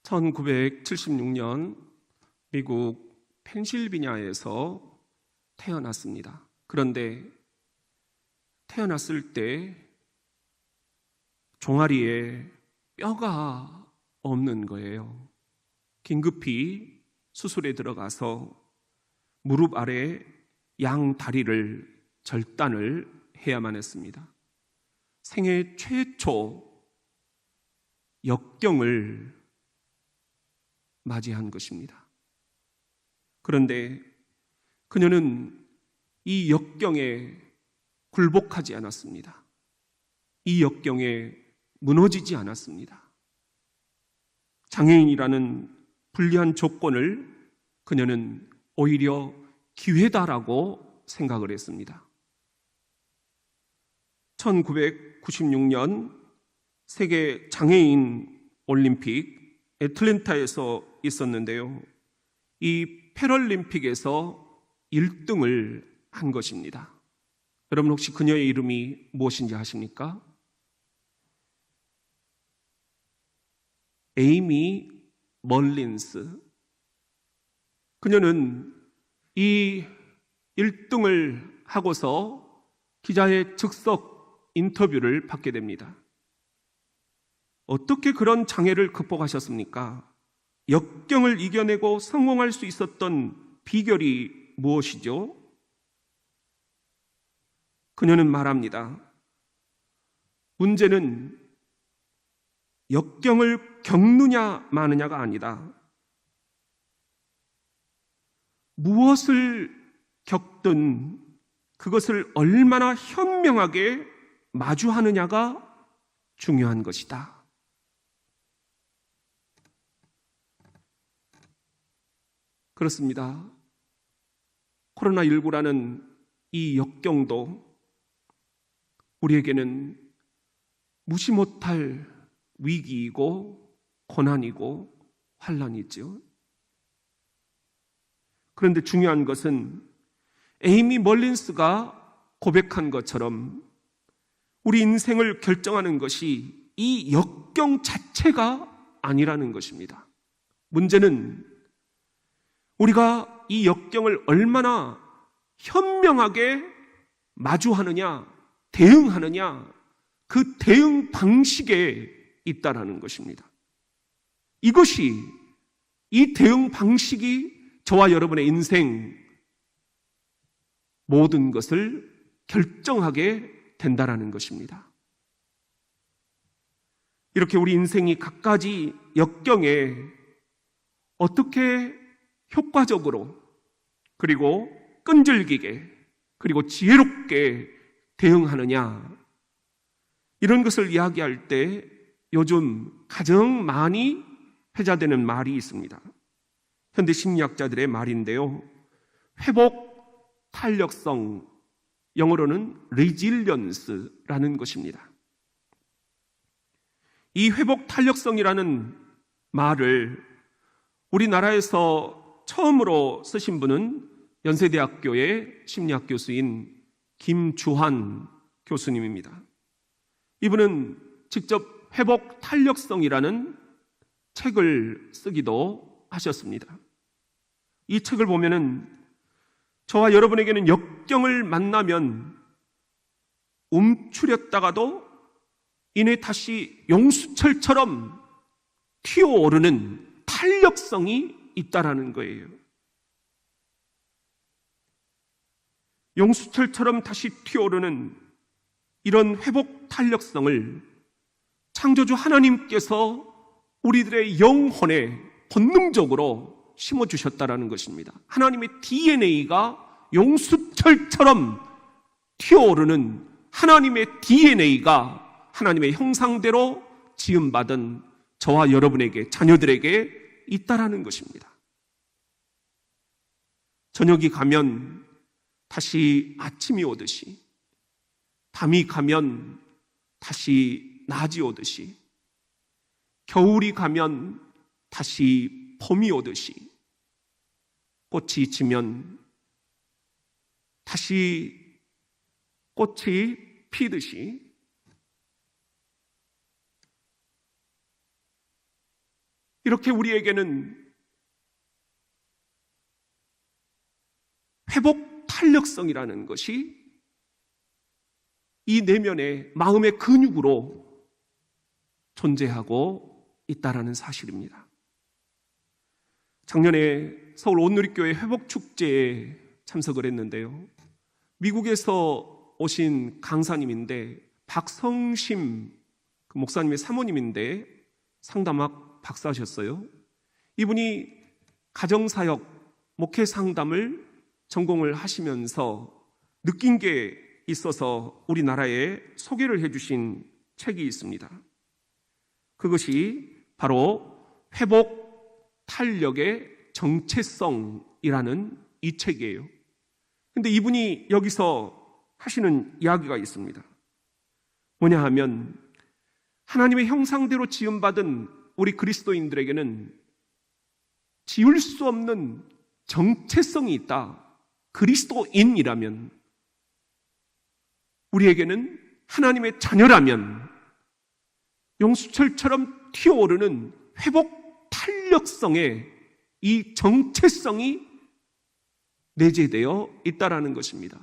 1976년 미국 펜실베니아에서 태어났습니다. 그런데 태어났을 때 종아리에 뼈가 없는 거예요. 긴급히 수술에 들어가서 무릎 아래 양 다리를 절단을 해야만 했습니다. 생애 최초 역경을 맞이한 것입니다. 그런데 그녀는 이 역경에 굴복하지 않았습니다. 이 역경에 무너지지 않았습니다. 장애인이라는 불리한 조건을 그녀는 오히려 기회다라고 생각을 했습니다. 1996년 세계 장애인 올림픽 애틀랜타에서 있었는데요. 이 패럴림픽에서 1등을 한 것입니다. 여러분 혹시 그녀의 이름이 무엇인지 아십니까? 에이미 멀린스. 그녀는 이 1등을 하고서 기자의 즉석 인터뷰를 받게 됩니다. 어떻게 그런 장애를 극복하셨습니까? 역경을 이겨내고 성공할 수 있었던 비결이 무엇이죠? 그녀는 말합니다. 문제는 역경을 겪느냐 마느냐가 아니다. 무엇을 겪든 그것을 얼마나 현명하게 마주하느냐가 중요한 것이다. 그렇습니다. 코로나19라는 이 역경도 우리에게는 무시 못할 위기이고 고난이고 환난이죠. 그런데 중요한 것은 에이미 멀린스가 고백한 것처럼 우리 인생을 결정하는 것이 이 역경 자체가 아니라는 것입니다. 문제는 우리가 이 역경을 얼마나 현명하게 마주하느냐, 대응하느냐, 그 대응 방식에 있다라는 것입니다. 이 대응 방식이 저와 여러분의 인생 모든 것을 결정하게 된다라는 것입니다. 이렇게 우리 인생이 갖가지 역경에 어떻게 효과적으로 그리고 끈질기게 그리고 지혜롭게 대응하느냐, 이런 것을 이야기할 때 요즘 가장 많이 회자되는 말이 있습니다. 현대 심리학자들의 말인데요. 회복 탄력성, 영어로는 resilience라는 것입니다. 이 회복 탄력성이라는 말을 우리나라에서 처음으로 쓰신 분은 연세대학교의 심리학 교수인 김주환 교수님입니다. 이분은 직접 회복 탄력성이라는 책을 쓰기도 하셨습니다. 이 책을 보면은 저와 여러분에게는 역경을 만나면 움츠렸다가도 이내 다시 용수철처럼 튀어오르는 탄력성이 있다라는 거예요. 용수철처럼 다시 튀어오르는 이런 회복 탄력성을 창조주 하나님께서 우리들의 영혼에 본능적으로 심어주셨다라는 것입니다. 하나님의 DNA가 용수철처럼 튀어오르는 하나님의 DNA가 하나님의 형상대로 지음받은 저와 여러분에게, 자녀들에게 있다라는 것입니다. 저녁이 가면 다시 아침이 오듯이, 밤이 가면 다시 낮이 오듯이, 겨울이 가면 다시 봄이 오듯이, 꽃이 지면 다시 꽃이 피듯이 이렇게 우리에게는 회복 탄력성이라는 것이 이 내면의 마음의 근육으로 존재하고 있다라는 사실입니다. 작년에 서울 온누리교회 회복축제에 참석을 했는데요. 미국에서 오신 강사님인데 박성심 목사님의 사모님인데 상담학 박사셨어요. 이분이 가정사역, 목회상담을 전공을 하시면서 느낀 게 있어서 우리나라에 소개를 해주신 책이 있습니다. 그것이 바로 회복 탄력의 정체성이라는 이 책이에요. 근데 이분이 여기서 하시는 이야기가 있습니다. 뭐냐 하면 하나님의 형상대로 지음받은 우리 그리스도인들에게는 지울 수 없는 정체성이 있다. 그리스도인이라면, 우리에게는 하나님의 자녀라면 용수철처럼 튀어오르는 회복 탄력성의 이 정체성이 내재되어 있다라는 것입니다.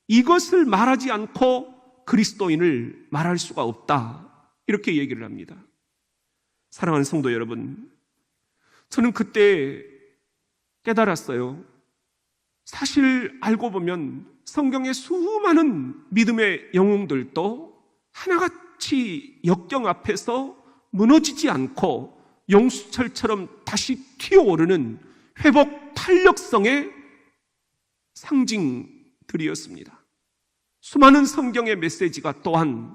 이것을 말하지 않고 그리스도인을 말할 수가 없다. 이렇게 얘기를 합니다. 사랑하는 성도 여러분, 저는 그때 깨달았어요. 사실 알고 보면 성경의 수많은 믿음의 영웅들도 하나같이 역경 앞에서 무너지지 않고 용수철처럼 다시 튀어오르는 회복 탄력성의 상징들이었습니다. 수많은 성경의 메시지가 또한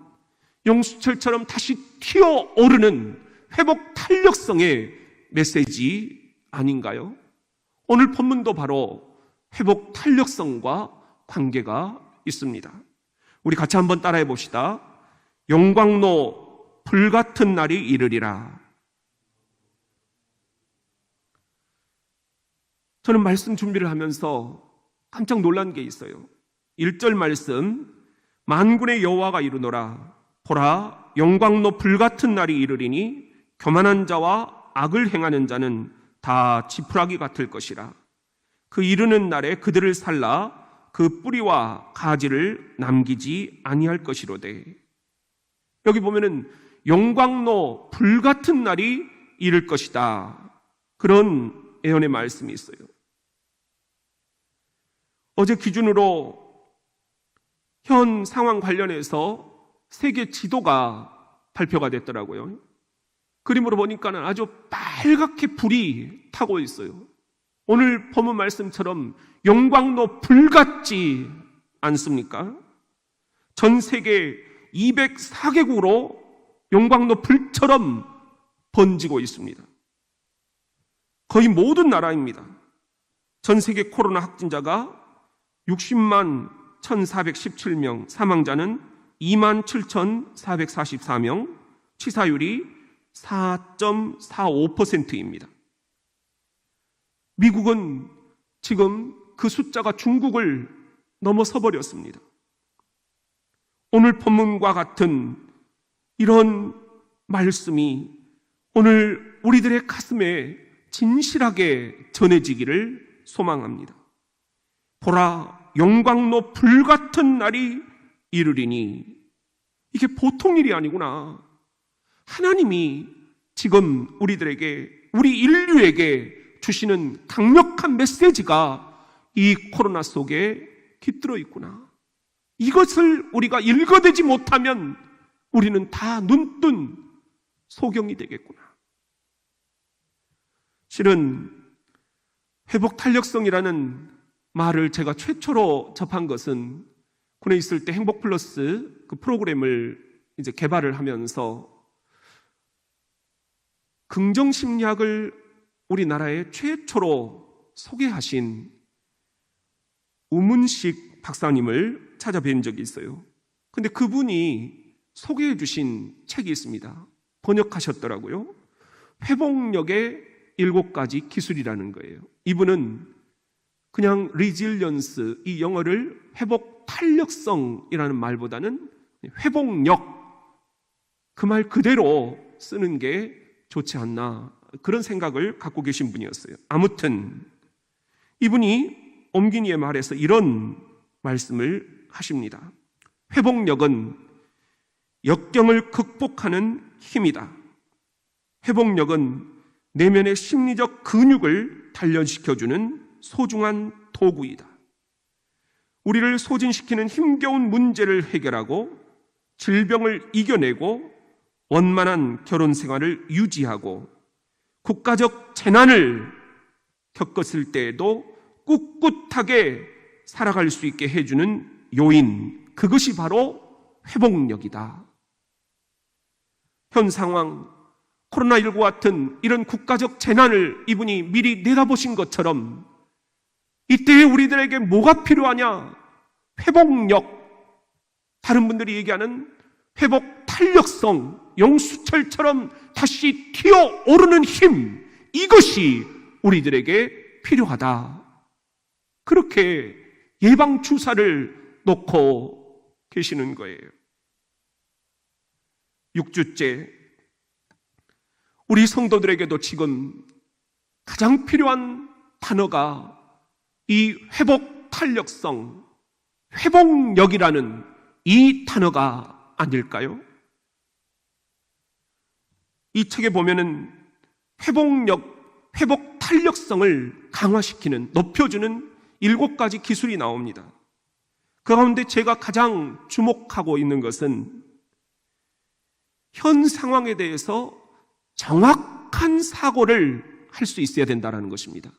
용수철처럼 다시 튀어오르는 회복 탄력성의 메시지 아닌가요? 오늘 본문도 바로 회복 탄력성과 관계가 있습니다. 우리 같이 한번 따라해 봅시다. 영광로 불같은 날이 이르리라. 저는 말씀 준비를 하면서 깜짝 놀란 게 있어요. 1절 말씀, 만군의 여호와가 이르노라. 보라, 영광로 불같은 날이 이르리니 교만한 자와 악을 행하는 자는 다 지푸라기 같을 것이라. 그 이르는 날에 그들을 살라 그 뿌리와 가지를 남기지 아니할 것이로되. 여기 보면은 영광로 불같은 날이 이를 것이다. 그런 예언의 말씀이 있어요. 어제 기준으로 현 상황 관련해서 세계 지도가 발표가 됐더라고요. 그림으로 보니까는 아주 빨갛게 불이 타고 있어요. 오늘 본문 말씀처럼 영광로 불같지 않습니까? 전 세계 204개국으로 영광로 불처럼 번지고 있습니다. 거의 모든 나라입니다. 전 세계 코로나 확진자가 60만 1,417명, 사망자는 27,444명, 치사율이 4.45%입니다. 미국은 지금 그 숫자가 중국을 넘어서 버렸습니다. 오늘 본문과 같은 이런 말씀이 오늘 우리들의 가슴에 진실하게 전해지기를 소망합니다. 보라, 영광로 불같은 날이 이르리니. 이게 보통 일이 아니구나. 하나님이 지금 우리들에게, 우리 인류에게 주시는 강력한 메시지가 이 코로나 속에 깃들어 있구나. 이것을 우리가 읽어내지 못하면 우리는 다 눈뜬 소경이 되겠구나. 실은 회복 탄력성이라는 말을 제가 최초로 접한 것은 군에 있을 때 행복 플러스 그 프로그램을 이제 개발을 하면서 긍정 심리학을 우리나라에 최초로 소개하신 우문식 박사님을 찾아뵌 적이 있어요. 근데 그분이 소개해 주신 책이 있습니다. 번역하셨더라고요. 회복력의 7가지 기술이라는 거예요. 이분은 그냥 resilience, 이 영어를 회복 탄력성이라는 말보다는 회복력, 그 말 그대로 쓰는 게 좋지 않나 그런 생각을 갖고 계신 분이었어요. 아무튼 이분이 옴기니에 말해서 이런 말씀을 하십니다. 회복력은 역경을 극복하는 힘이다. 회복력은 내면의 심리적 근육을 단련시켜주는 소중한 도구이다. 우리를 소진시키는 힘겨운 문제를 해결하고 질병을 이겨내고 원만한 결혼 생활을 유지하고 국가적 재난을 겪었을 때에도 꿋꿋하게 살아갈 수 있게 해주는 요인, 그것이 바로 회복력이다. 현 상황, 코로나19 같은 이런 국가적 재난을 이분이 미리 내다보신 것처럼 이때에 우리들에게 뭐가 필요하냐? 회복력. 다른 분들이 얘기하는 회복 탄력성, 영수철처럼 다시 튀어오르는 힘, 이것이 우리들에게 필요하다. 그렇게 예방주사를 놓고 계시는 거예요. 6주째 우리 성도들에게도 지금 가장 필요한 단어가 이 회복 탄력성, 회복력이라는 이 단어가 아닐까요? 이 책에 보면은 회복력, 회복 탄력성을 강화시키는, 높여주는 7가지 기술이 나옵니다. 그 가운데 제가 가장 주목하고 있는 것은 현 상황에 대해서 정확한 사고를 할 수 있어야 된다는 것입니다.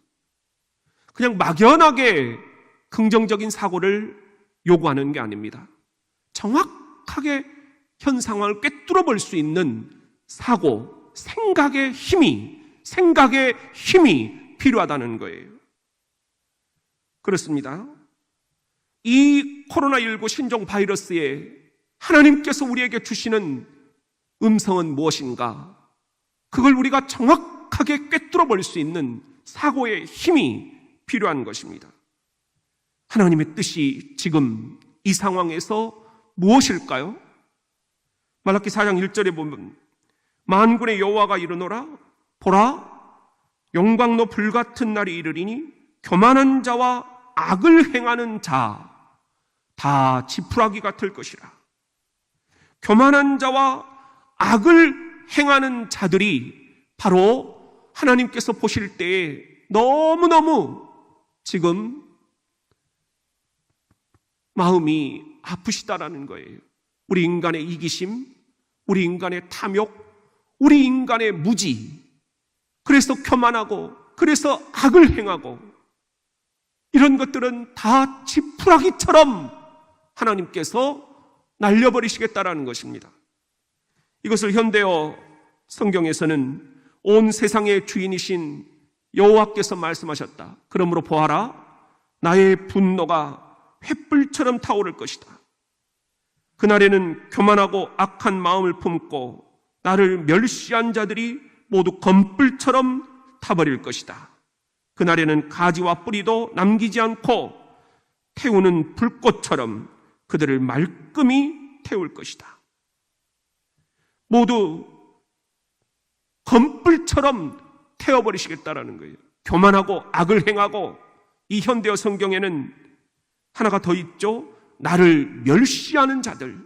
그냥 막연하게 긍정적인 사고를 요구하는 게 아닙니다. 정확하게 현 상황을 꿰뚫어 볼 수 있는 사고, 생각의 힘이 필요하다는 거예요. 그렇습니다. 이 코로나19 신종 바이러스에 하나님께서 우리에게 주시는 음성은 무엇인가? 그걸 우리가 정확하게 꿰뚫어 볼 수 있는 사고의 힘이 필요한 것입니다. 하나님의 뜻이 지금 이 상황에서 무엇일까요? 말라기 4장 1절에 보면 만군의 여호와가 이르노라 보라 영광로 불같은 날이 이르리니 교만한 자와 악을 행하는 자 다 지푸라기 같을 것이라. 교만한 자와 악을 행하는 자들이 바로 하나님께서 보실 때에 너무너무 지금 마음이 아프시다라는 거예요. 우리 인간의 이기심, 우리 인간의 탐욕, 우리 인간의 무지, 그래서 교만하고 그래서 악을 행하고 이런 것들은 다 지푸라기처럼 하나님께서 날려버리시겠다라는 것입니다. 이것을 현대어 성경에서는 온 세상의 주인이신 여호와께서 말씀하셨다. 그러므로 보아라, 나의 분노가 횃불처럼 타오를 것이다. 그날에는 교만하고 악한 마음을 품고 나를 멸시한 자들이 모두 검불처럼 타버릴 것이다. 그날에는 가지와 뿌리도 남기지 않고 태우는 불꽃처럼 그들을 말끔히 태울 것이다. 모두 검불처럼 태워버리시겠다라는 거예요. 교만하고 악을 행하고, 이 현대어 성경에는 하나가 더 있죠. 나를 멸시하는 자들.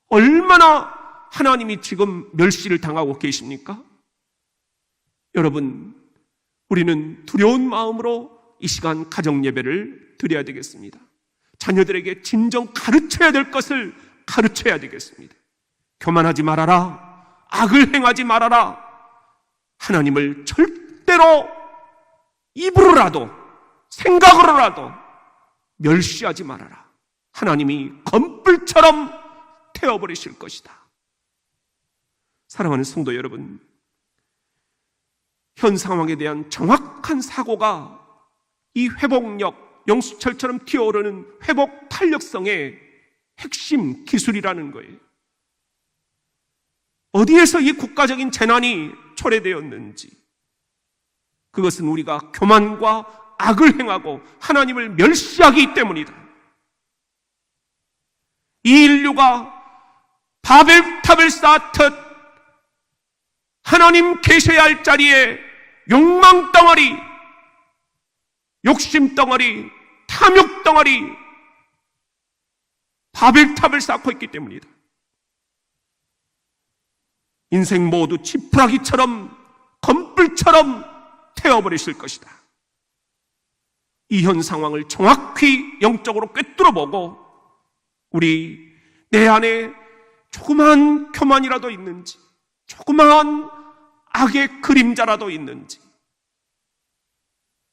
얼마나 하나님이 지금 멸시를 당하고 계십니까? 여러분, 우리는 두려운 마음으로 이 시간 가정 예배를 드려야 되겠습니다. 자녀들에게 진정 가르쳐야 될 것을 가르쳐야 되겠습니다. 교만하지 말아라. 악을 행하지 말아라. 하나님을 절대로 입으로라도 생각으로라도 멸시하지 말아라. 하나님이 검불처럼 태워버리실 것이다. 사랑하는 성도 여러분, 현 상황에 대한 정확한 사고가 이 회복력, 영수철처럼 튀어오르는 회복 탄력성의 핵심 기술이라는 거예요. 어디에서 이 국가적인 재난이 초래되었는지, 그것은 우리가 교만과 악을 행하고 하나님을 멸시하기 때문이다. 이 인류가 바벨탑을 쌓았듯 하나님 계셔야 할 자리에 욕망 덩어리, 욕심 덩어리, 탐욕 덩어리, 바벨탑을 쌓고 있기 때문이다. 인생 모두 지푸라기처럼, 검불처럼 태워버리실 것이다. 이 현 상황을 정확히 영적으로 꿰뚫어보고 우리 내 안에 조그마한 교만이라도 있는지, 조그마한 악의 그림자라도 있는지,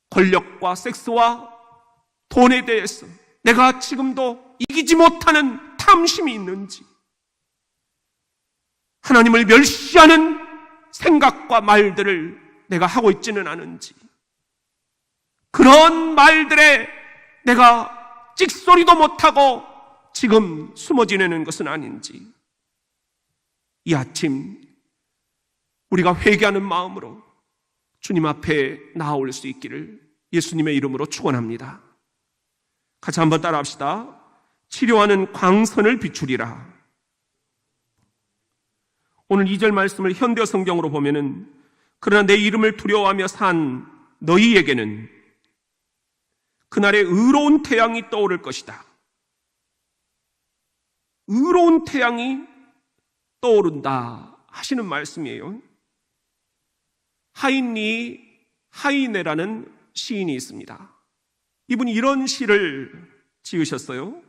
권력과 섹스와 돈에 대해서 내가 지금도 이기지 못하는 탐심이 있는지, 하나님을 멸시하는 생각과 말들을 내가 하고 있지는 않은지, 그런 말들에 내가 찍소리도 못하고 지금 숨어 지내는 것은 아닌지, 이 아침 우리가 회개하는 마음으로 주님 앞에 나아올 수 있기를 예수님의 이름으로 축원합니다. 같이 한번 따라합시다. 치료하는 광선을 비추리라. 오늘 2절 말씀을 현대어 성경으로 보면은, 그러나 내 이름을 두려워하며 산 너희에게는 그날의 의로운 태양이 떠오를 것이다. 의로운 태양이 떠오른다 하시는 말씀이에요. 하인리 하이네라는 시인이 있습니다. 이분이 이런 시를 지으셨어요.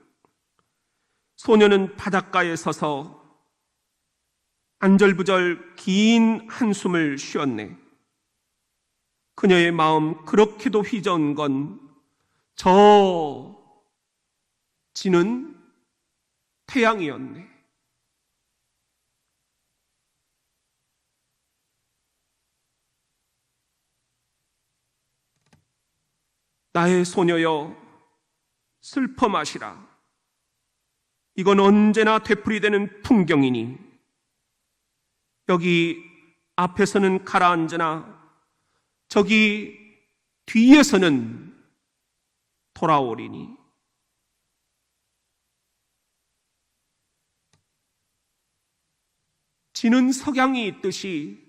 소녀는 바닷가에 서서 안절부절 긴 한숨을 쉬었네. 그녀의 마음 그렇게도 휘저은 건 저 지는 태양이었네. 나의 소녀여, 슬퍼 마시라. 이건 언제나 되풀이되는 풍경이니 여기 앞에서는 가라앉으나 저기 뒤에서는 돌아오리니. 지는 석양이 있듯이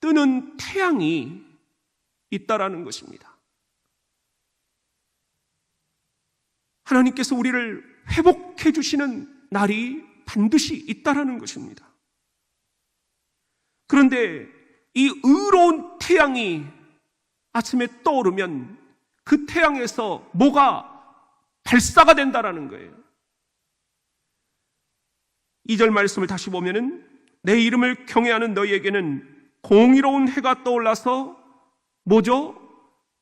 뜨는 태양이 있다라는 것입니다. 하나님께서 우리를 회복해 주시는 날이 반드시 있다라는 것입니다. 그런데 이 의로운 태양이 아침에 떠오르면 그 태양에서 뭐가 발사가 된다라는 거예요. 2절 말씀을 다시 보면은, 내 이름을 경외하는 너희에게는 공의로운 해가 떠올라서 뭐죠?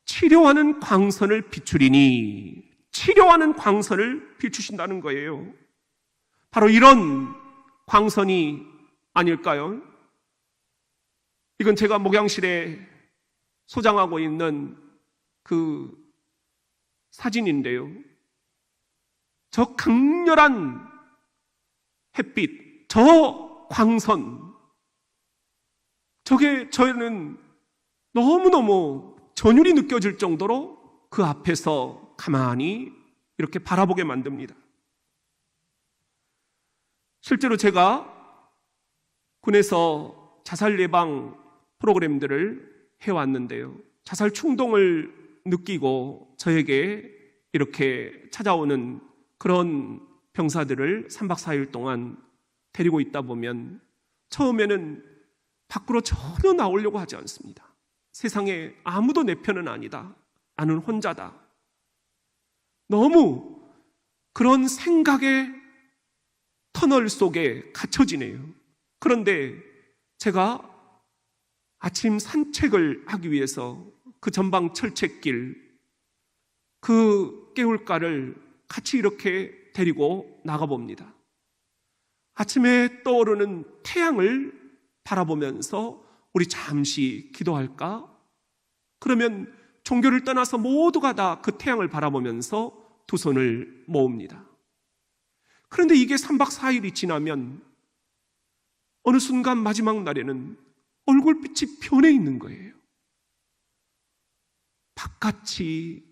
치료하는 광선을 비추리니. 치료하는 광선을 비추신다는 거예요. 바로 이런 광선이 아닐까요? 이건 제가 목양실에 소장하고 있는 그 사진인데요. 저 강렬한 햇빛, 저 광선, 저게 저는 너무너무 전율이 느껴질 정도로 그 앞에서 가만히 이렇게 바라보게 만듭니다. 실제로 제가 군에서 자살 예방 프로그램들을 해왔는데요. 자살 충동을 느끼고 저에게 이렇게 찾아오는 그런 병사들을 3박 4일 동안 데리고 있다 보면 처음에는 밖으로 전혀 나오려고 하지 않습니다. 세상에 아무도 내 편은 아니다. 나는 혼자다. 너무 그런 생각의 터널 속에 갇혀 지내요. 그런데 제가 아침 산책을 하기 위해서 그 전방 철책길, 그 개울가를 같이 이렇게 데리고 나가봅니다. 아침에 떠오르는 태양을 바라보면서 우리 잠시 기도할까? 그러면 종교를 떠나서 모두가 다 그 태양을 바라보면서 두 손을 모읍니다. 그런데 이게 3박 4일이 지나면 어느 순간 마지막 날에는 얼굴빛이 변해 있는 거예요. 바깥이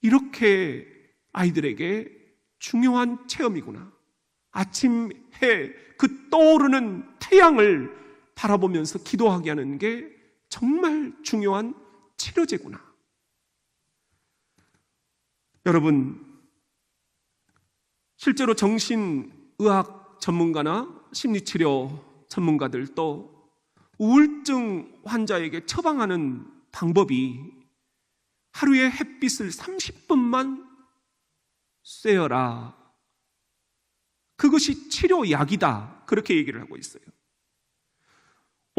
이렇게 아이들에게 중요한 체험이구나. 아침 해, 그 떠오르는 태양을 바라보면서 기도하게 하는 게 정말 중요한 치료제구나. 여러분, 실제로 정신의학 전문가나 심리치료 전문가들도 우울증 환자에게 처방하는 방법이 하루에 햇빛을 30분만 쐬어라, 그것이 치료약이다, 그렇게 얘기를 하고 있어요.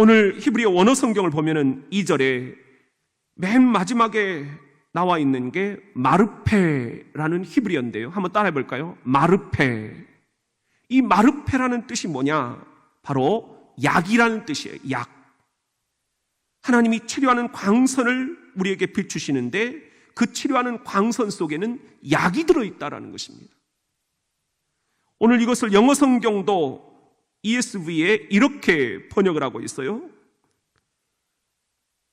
오늘 히브리어 원어 성경을 보면은 2절에 맨 마지막에 나와 있는 게 마르페라는 히브리어인데요. 한번 따라해 볼까요? 마르페. 이 마르페라는 뜻이 뭐냐? 바로 약이라는 뜻이에요. 약. 하나님이 치료하는 광선을 우리에게 비추시는데 그 치료하는 광선 속에는 약이 들어있다라는 것입니다. 오늘 이것을 영어 성경도 ESV에 이렇게 번역을 하고 있어요.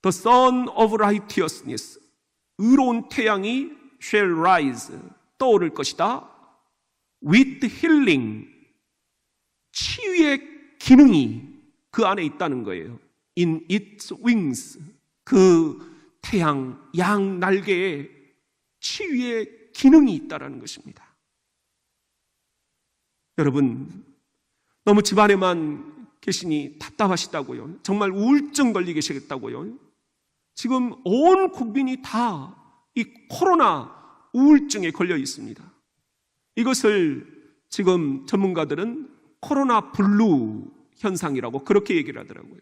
The sun of righteousness, 의로운 태양이 shall rise, 떠오를 것이다. With healing, 치유의 기능이 그 안에 있다는 거예요. In its wings, 그 태양, 양 날개에 치유의 기능이 있다는 것입니다. 여러분, 너무 집안에만 계시니 답답하시다고요? 정말 우울증 걸리게 계시겠다고요? 지금 온 국민이 다 이 코로나 우울증에 걸려 있습니다. 이것을 지금 전문가들은 코로나 블루 현상이라고 그렇게 얘기를 하더라고요.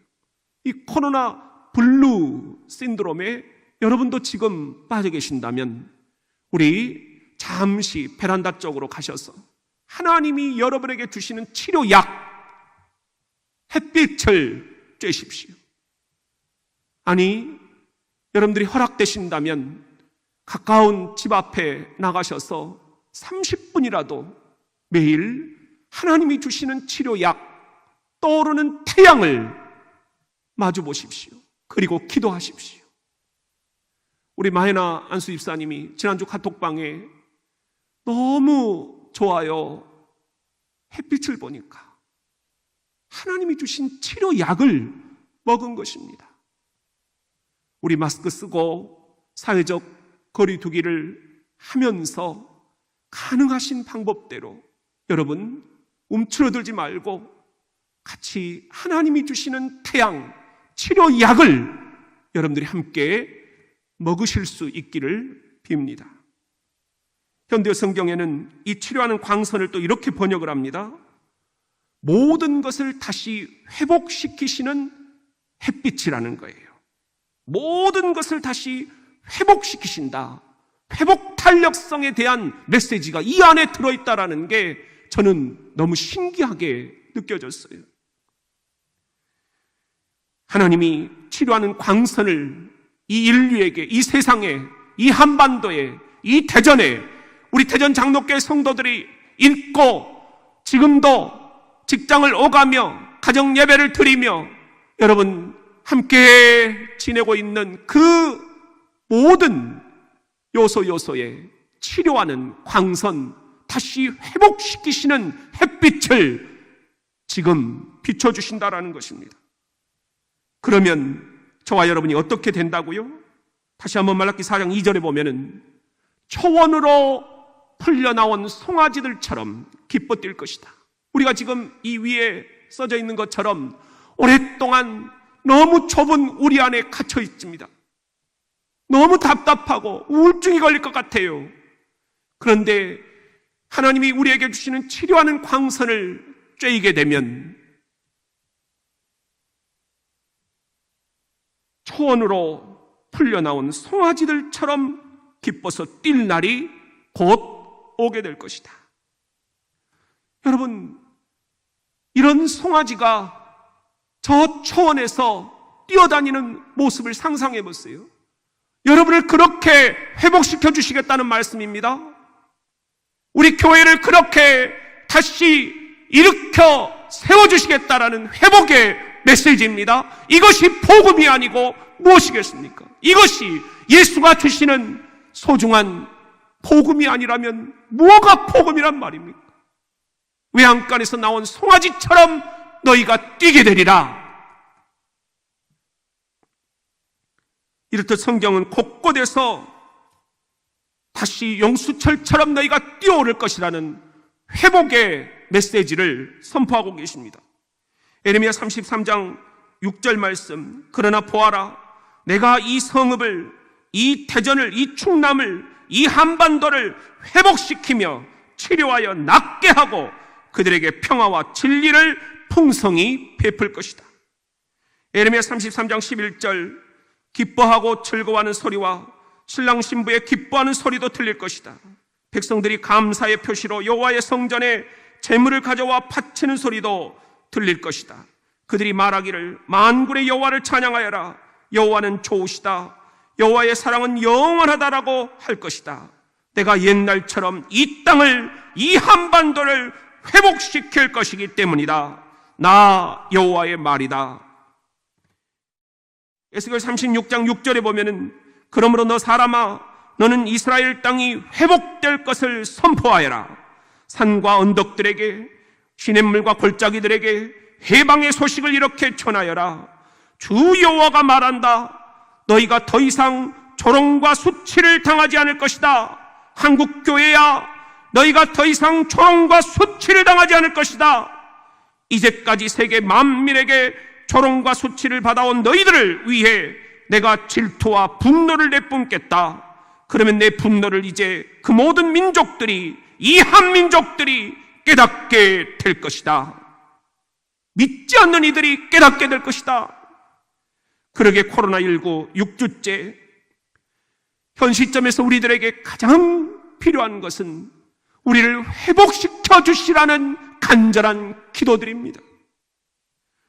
이 코로나 블루 신드롬에 여러분도 지금 빠져 계신다면 우리 잠시 베란다 쪽으로 가셔서 하나님이 여러분에게 주시는 치료약 햇빛을 쬐십시오. 아니, 여러분들이 허락되신다면 가까운 집 앞에 나가셔서 30분이라도 매일 하나님이 주시는 치료약, 떠오르는 태양을 마주 보십시오. 그리고 기도하십시오. 우리 마혜나 안수 집사님이 지난주 카톡방에 너무 좋아요, 햇빛을 보니까 하나님이 주신 치료약을 먹은 것입니다. 우리 마스크 쓰고 사회적 거리 두기를 하면서 가능하신 방법대로 여러분 움츠러들지 말고 같이 하나님이 주시는 태양, 치료약을 여러분들이 함께 먹으실 수 있기를 빕니다. 현대 성경에는 이 치료하는 광선을 또 이렇게 번역을 합니다. 모든 것을 다시 회복시키시는 햇빛이라는 거예요. 모든 것을 다시 회복시키신다. 회복 탄력성에 대한 메시지가 이 안에 들어있다라는 게 저는 너무 신기하게 느껴졌어요. 하나님이 치료하는 광선을 이 인류에게, 이 세상에, 이 한반도에, 이 대전에 우리 대전 장로교회 성도들이 읽고 지금도 직장을 오가며 가정 예배를 드리며 여러분 함께 지내고 있는 그 모든 요소에 치료하는 광선, 다시 회복시키시는 햇빛을 지금 비춰주신다라는 것입니다. 그러면 저와 여러분이 어떻게 된다고요? 다시 한번 말라기 4장 2절에 보면은 초원으로 풀려나온 송아지들처럼 기뻐 뛸 것이다. 우리가 지금 이 위에 써져 있는 것처럼 오랫동안 너무 좁은 우리 안에 갇혀 있습니다. 너무 답답하고 우울증이 걸릴 것 같아요. 그런데 하나님이 우리에게 주시는 치료하는 광선을 쬐이게 되면 초원으로 풀려나온 송아지들처럼 기뻐서 뛸 날이 곧 오게 될 것이다. 여러분, 이런 송아지가 저 초원에서 뛰어다니는 모습을 상상해 보세요. 여러분을 그렇게 회복시켜 주시겠다는 말씀입니다. 우리 교회를 그렇게 다시 일으켜 세워주시겠다라는 회복의 메시지입니다. 이것이 복음이 아니고 무엇이겠습니까? 이것이 예수가 주시는 소중한 복음이 아니라면 뭐가 복음이란 말입니까? 외양간에서 나온 송아지처럼 너희가 뛰게 되리라. 이렇듯 성경은 곳곳에서 다시 용수철처럼 너희가 뛰어오를 것이라는 회복의 메시지를 선포하고 계십니다. 예레미야 33장 6절 말씀, 그러나 보아라, 내가 이 성읍을, 이 대전을, 이 충남을, 이 한반도를 회복시키며 치료하여 낫게 하고 그들에게 평화와 진리를 풍성히 베풀 것이다. 예레미야 33장 11절, 기뻐하고 즐거워하는 소리와 신랑 신부의 기뻐하는 소리도 들릴 것이다. 백성들이 감사의 표시로 여호와의 성전에 제물을 가져와 바치는 소리도 들릴 것이다. 그들이 말하기를 만군의 여호와를 찬양하여라. 여호와는 좋으시다. 여호와의 사랑은 영원하다라고 할 것이다. 내가 옛날처럼 이 땅을, 이 한반도를 회복시킬 것이기 때문이다. 나 여호와의 말이다. 에스겔 36장 6절에 보면은 그러므로 너 사람아, 너는 이스라엘 땅이 회복될 것을 선포하여라. 산과 언덕들에게, 시냇물과 골짜기들에게 해방의 소식을 이렇게 전하여라. 주 여호와가 말한다. 너희가 더 이상 조롱과 수치를 당하지 않을 것이다. 한국교회야, 너희가 더 이상 조롱과 수치를 당하지 않을 것이다. 이제까지 세계 만민에게 조롱과 수치를 받아온 너희들을 위해 내가 질투와 분노를 내뿜겠다. 그러면 내 분노를 이제 그 모든 민족들이, 이 한민족들이 깨닫게 될 것이다. 믿지 않는 이들이 깨닫게 될 것이다. 그러게 코로나19 6주째, 현 시점에서 우리들에게 가장 필요한 것은 우리를 회복시켜 주시라는 간절한 기도들입니다.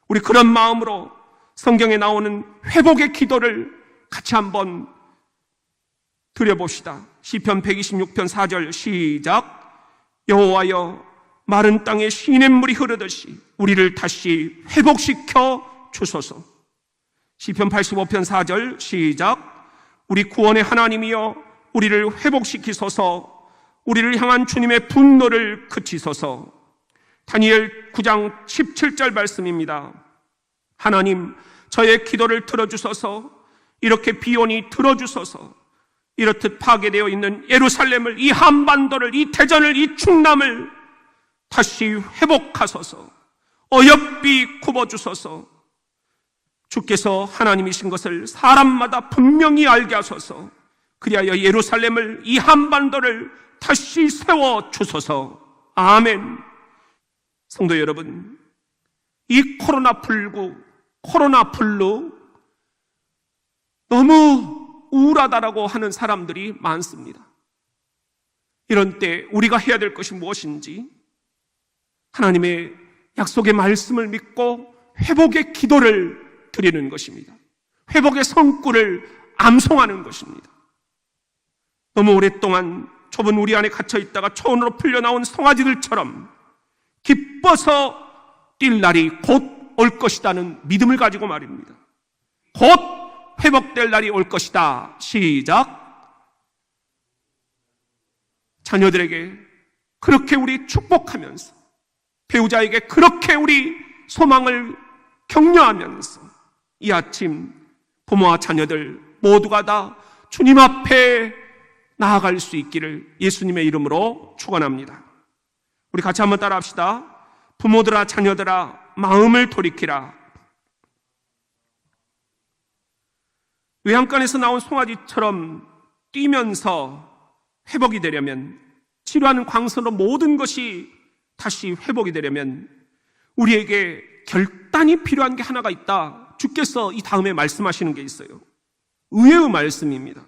우리 그런 마음으로 성경에 나오는 회복의 기도를 같이 한번 드려봅시다. 시편 126편 4절 시작. 여호와여, 마른 땅에 시냇물이 흐르듯이 우리를 다시 회복시켜 주소서. 시편 85편 4절 시작. 우리 구원의 하나님이여, 우리를 회복시키소서. 우리를 향한 주님의 분노를 그치소서. 다니엘 9장 17절 말씀입니다. 하나님, 저의 기도를 들어주소서. 이렇게 비온이 들어주소서. 이렇듯 파괴되어 있는 예루살렘을, 이 한반도를, 이 대전을, 이 충남을 다시 회복하소서. 어여삐 굽어주소서. 주께서 하나님이신 것을 사람마다 분명히 알게 하소서. 그리하여 예루살렘을, 이 한반도를 다시 세워주소서. 아멘. 성도 여러분, 이 코로나 블루 너무 우울하다라고 하는 사람들이 많습니다. 이런 때 우리가 해야 될 것이 무엇인지, 하나님의 약속의 말씀을 믿고 회복의 기도를 드리는 것입니다. 회복의 성구를 암송하는 것입니다. 너무 오랫동안 좁은 우리 안에 갇혀 있다가 초원으로 풀려나온 송아지들처럼 기뻐서 뛸 날이 곧 올 것이라는 믿음을 가지고 말입니다. 곧 회복될 날이 올 것이다. 시작. 자녀들에게 그렇게 우리 축복하면서, 배우자에게 그렇게 우리 소망을 격려하면서 이 아침 부모와 자녀들 모두가 다 주님 앞에 나아갈 수 있기를 예수님의 이름으로 축원합니다. 우리 같이 한번 따라합시다. 부모들아, 자녀들아, 마음을 돌이키라. 외양간에서 나온 송아지처럼 뛰면서 회복이 되려면, 치료하는 광선으로 모든 것이 다시 회복이 되려면 우리에게 결단이 필요한 게 하나가 있다. 주께서 이 다음에 말씀하시는 게 있어요. 의외의 말씀입니다.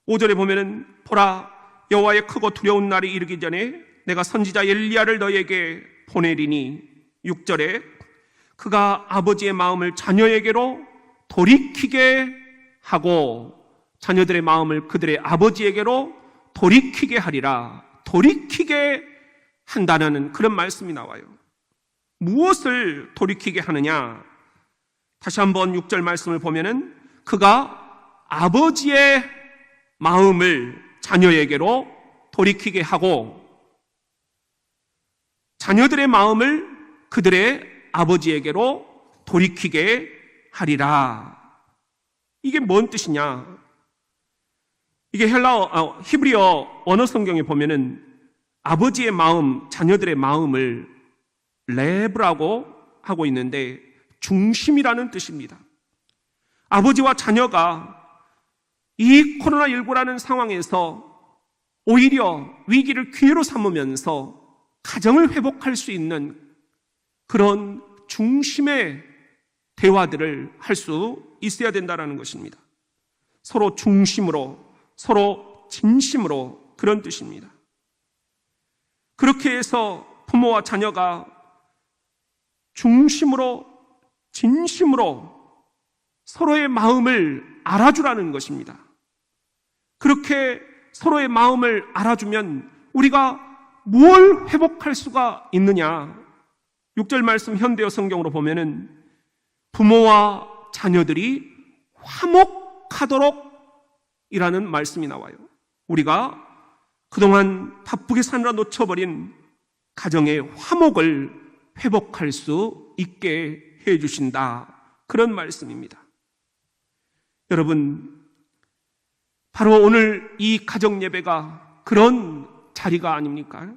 5절에 보면은 보라, 여호와의 크고 두려운 날이 이르기 전에 내가 선지자 엘리야를 너에게 보내리니. 6절에 그가 아버지의 마음을 자녀에게로 돌이키게 하고 자녀들의 마음을 그들의 아버지에게로 돌이키게 하리라. 돌이키게 한다는 그런 말씀이 나와요. 무엇을 돌이키게 하느냐? 다시 한번 6절 말씀을 보면은 그가 아버지의 마음을 자녀에게로 돌이키게 하고 자녀들의 마음을 그들의 아버지에게로 돌이키게 하리라. 이게 뭔 뜻이냐? 이게 히브리어 언어 성경에 보면은 아버지의 마음, 자녀들의 마음을 레브라고 하고 있는데 중심이라는 뜻입니다. 아버지와 자녀가 이 코로나19라는 상황에서 오히려 위기를 기회로 삼으면서 가정을 회복할 수 있는 그런 중심의 대화들을 할 수 있어야 된다는 것입니다. 서로 중심으로, 서로 진심으로, 그런 뜻입니다. 그렇게 해서 부모와 자녀가 중심으로, 진심으로 서로의 마음을 알아주라는 것입니다. 그렇게 서로의 마음을 알아주면 우리가 뭘 회복할 수가 있느냐? 6절 말씀 현대어 성경으로 보면은 부모와 자녀들이 화목하도록 이라는 말씀이 나와요. 우리가 그동안 바쁘게 사느라 놓쳐버린 가정의 화목을 회복할 수 있게 해주신다, 그런 말씀입니다. 여러분, 바로 오늘 이 가정 예배가 그런 자리가 아닙니까?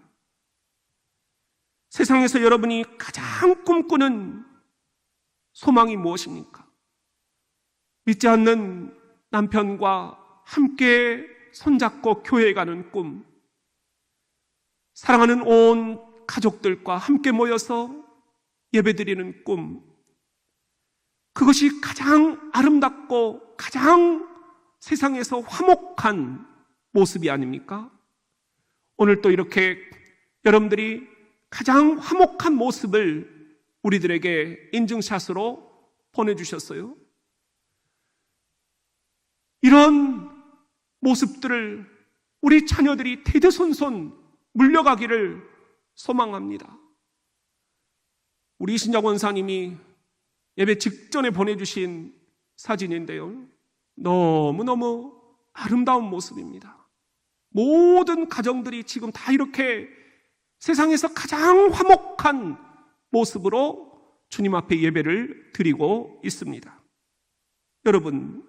세상에서 여러분이 가장 꿈꾸는 소망이 무엇입니까? 믿지 않는 남편과 함께 손잡고 교회에 가는 꿈, 사랑하는 온 가족들과 함께 모여서 예배드리는 꿈, 그것이 가장 아름답고 가장 세상에서 화목한 모습이 아닙니까? 오늘 또 이렇게 여러분들이 가장 화목한 모습을 우리들에게 인증샷으로 보내주셨어요. 이런 모습들을 우리 자녀들이 대대손손 물려가기를 소망합니다. 우리 이신자 권사님이 예배 직전에 보내주신 사진인데요, 너무너무 아름다운 모습입니다. 모든 가정들이 지금 다 이렇게 세상에서 가장 화목한 모습으로 주님 앞에 예배를 드리고 있습니다. 여러분,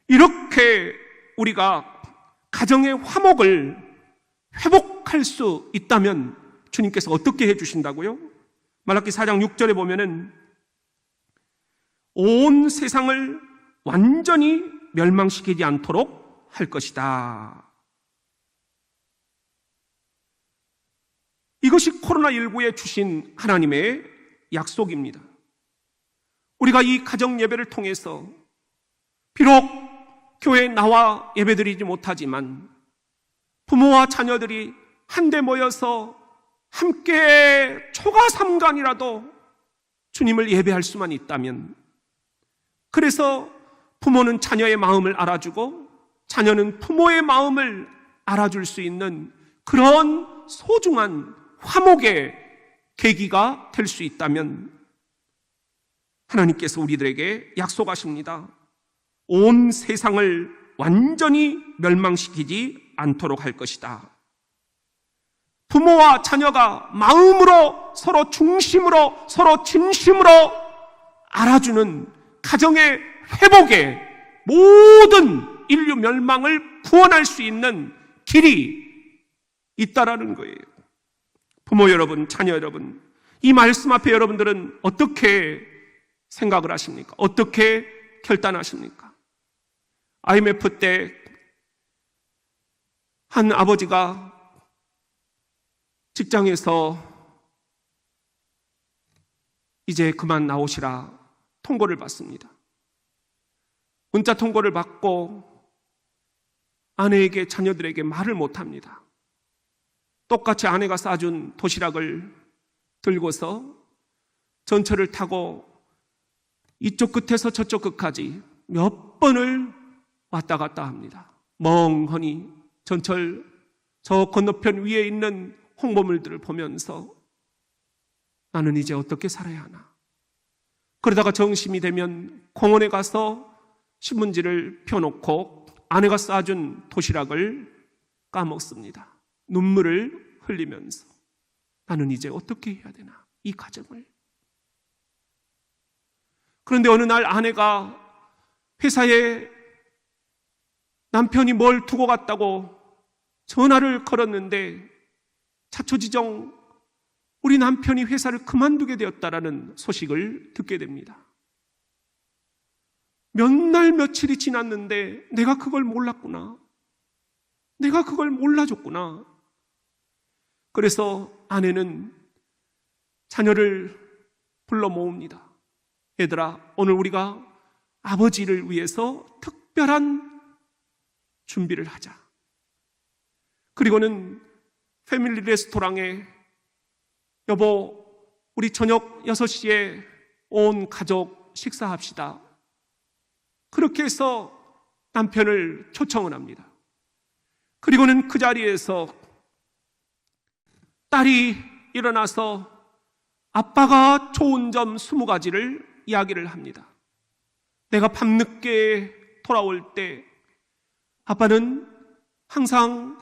이렇게 우리가 가정의 화목을 회복할 수 있다면 주님께서 어떻게 해주신다고요? 말라기 4장 6절에 보면은 온 세상을 완전히 멸망시키지 않도록 할 것이다. 이것이 코로나19에 주신 하나님의 약속입니다. 우리가 이 가정 예배를 통해서 비록 교회에 나와 예배드리지 못하지만 부모와 자녀들이 한데 모여서 함께 초가삼간이라도 주님을 예배할 수만 있다면, 그래서 부모는 자녀의 마음을 알아주고 자녀는 부모의 마음을 알아줄 수 있는 그런 소중한 화목의 계기가 될 수 있다면 하나님께서 우리들에게 약속하십니다. 온 세상을 완전히 멸망시키지 않도록 할 것이다. 부모와 자녀가 마음으로 서로 중심으로 서로 진심으로 알아주는 가정의 회복에 모든 인류 멸망을 구원할 수 있는 길이 있다라는 거예요. 부모 여러분, 자녀 여러분, 이 말씀 앞에 여러분들은 어떻게 생각을 하십니까? 어떻게 결단하십니까? IMF 때 한 아버지가 직장에서 이제 그만 나오시라 통보를 받습니다. 문자 통보를 받고 아내에게, 자녀들에게 말을 못합니다. 똑같이 아내가 싸준 도시락을 들고서 전철을 타고 이쪽 끝에서 저쪽 끝까지 몇 번을 왔다 갔다 합니다. 멍하니 전철 저 건너편 위에 있는 홍보물들을 보면서 나는 이제 어떻게 살아야 하나. 그러다가 정심이 되면 공원에 가서 신문지를 펴놓고 아내가 싸준 도시락을 까먹습니다. 눈물을 흘리면서 나는 이제 어떻게 해야 되나, 이 가정을. 그런데 어느 날 아내가 회사에 남편이 뭘 두고 갔다고 전화를 걸었는데 차초지정 우리 남편이 회사를 그만두게 되었다라는 소식을 듣게 됩니다. 몇 날 며칠이 지났는데 내가 그걸 몰랐구나. 내가 그걸 몰라줬구나. 그래서 아내는 자녀를 불러 모읍니다. 얘들아, 오늘 우리가 아버지를 위해서 특별한 준비를 하자. 그리고는 패밀리 레스토랑에 여보, 우리 저녁 6시에 온 가족 식사합시다. 그렇게 해서 남편을 초청을 합니다. 그리고는 그 자리에서 딸이 일어나서 아빠가 좋은 점 20가지를 이야기를 합니다. 내가 밤늦게 돌아올 때 아빠는 항상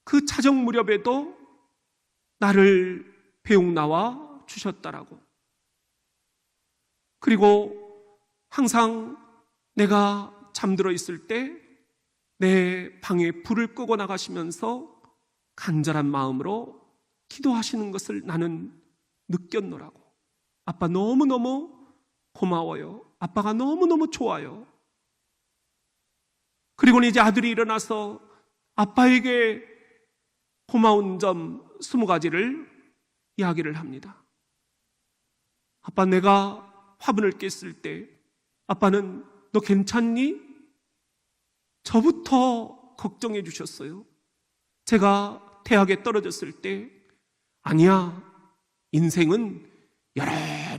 그 차적 무렵에도 나를 배웅 나와 주셨다라고. 그리고 항상 내가 잠들어 있을 때 내 방에 불을 끄고 나가시면서 간절한 마음으로 기도하시는 것을 나는 느꼈노라고. 아빠 너무너무 고마워요. 아빠가 너무너무 좋아요. 그리고는 이제 아들이 일어나서 아빠에게 고마운 점 20가지를 이야기를 합니다. 아빠, 내가 화분을 깼을 때 아빠는 너 괜찮니? 저부터 걱정해 주셨어요. 제가 대학에 떨어졌을 때 아니야, 인생은 여러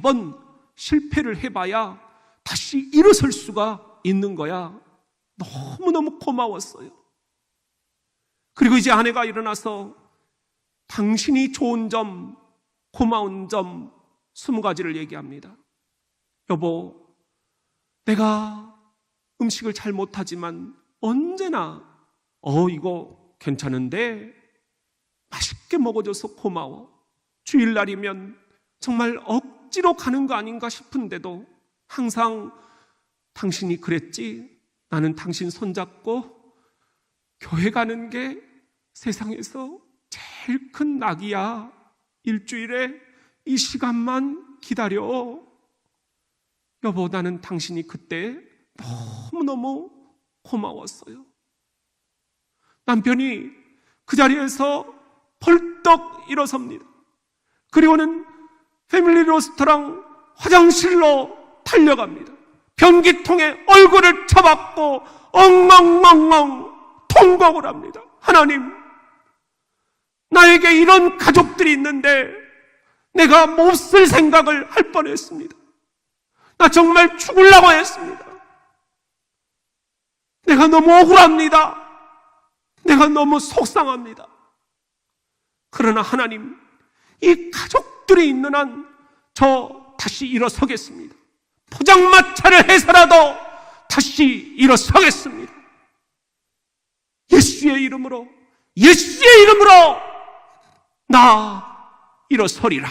번 실패를 해봐야 다시 일어설 수가 있는 거야. 너무너무 고마웠어요. 그리고 이제 아내가 일어나서 당신이 좋은 점, 고마운 점 20가지를 얘기합니다. 여보, 내가 음식을 잘 못하지만 언제나 이거 괜찮은데 맛있게 먹어줘서 고마워. 주일날이면 정말 억지로 가는 거 아닌가 싶은데도 항상 당신이 그랬지. 나는 당신 손잡고 교회 가는 게 세상에서 제일 큰 낙이야. 일주일에 이 시간만 기다려. 여보, 나는 당신이 그때 너무너무 고마웠어요. 남편이 그 자리에서 벌떡 일어섭니다. 그리고는 패밀리 레스토랑 화장실로 달려갑니다. 변기통에 얼굴을 쳐박고 엉엉엉엉 통곡을 합니다. 하나님, 나에게 이런 가족들이 있는데 내가 몹쓸 생각을 할 뻔했습니다. 나 정말 죽으려고 했습니다. 내가 너무 억울합니다. 내가 너무 속상합니다. 그러나 하나님, 이 가족들이 있는 한 저 다시 일어서겠습니다. 포장마차를 해서라도 다시 일어서겠습니다. 예수의 이름으로, 예수의 이름으로 나 일어서리라.